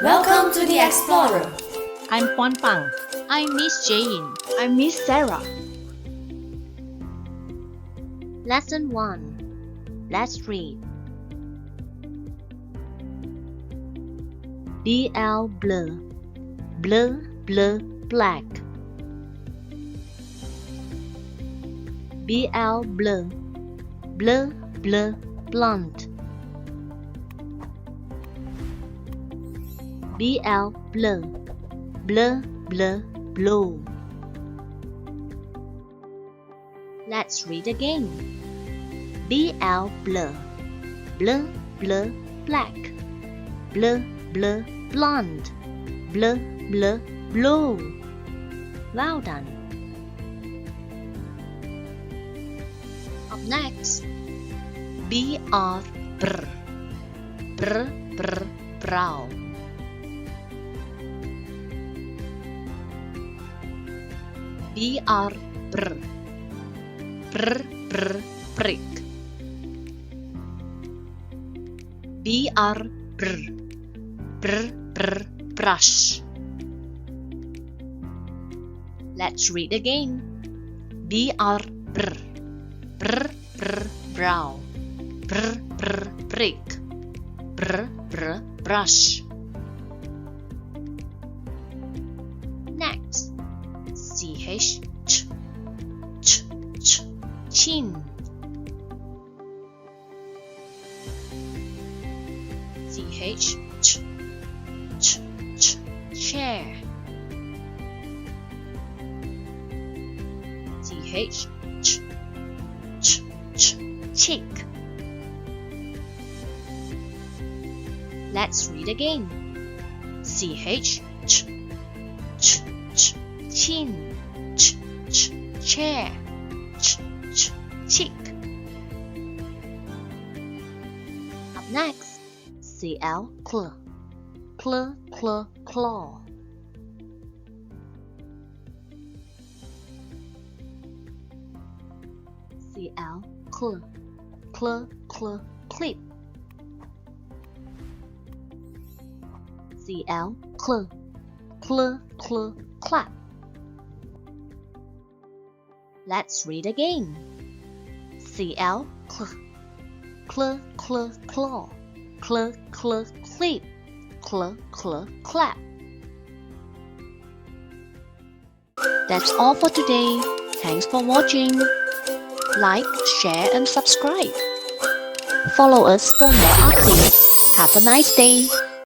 Welcome to the Explorer. I'm Pon Pang. I'm Miss Jane. I'm Miss Sarah. Lesson 1. Let's read. BL blur. Blur, blur, black. BL blur. Blur, blur, blonde. BL blur. Blur, blur, blue. Let's read again. BL blur. Blur, blur, black. Blur, blur, blonde. Blur, blur, blue. Well done. Up next, BR brr. Brr, brr, brow. BR brr. Brr, brr, prick. BR brr. Brr, brr, brush. Let's read again. BR brr. Brr, brr, brow. Brr, brr, prick. Brr, brr, brush. Next, CH ch, ch, ch, chin. CH ch, ch, ch, chair. CH ch, ch, ch, chick. Let's read again. CH ch, ch, ch, chin. Ch, ch, chair. Ch, ch, chick. Up next, CL claw. Claw, claw, claw. CL claw. Claw, claw, clip. CL claw. Claw, claw, clap. Let's read again. CL claw. Claw, claw, claw. Claw, claw, clip. Claw, claw, clap. That's all for today. Thanks for watching. Like, share and subscribe. Follow us for more updates. Have a nice day.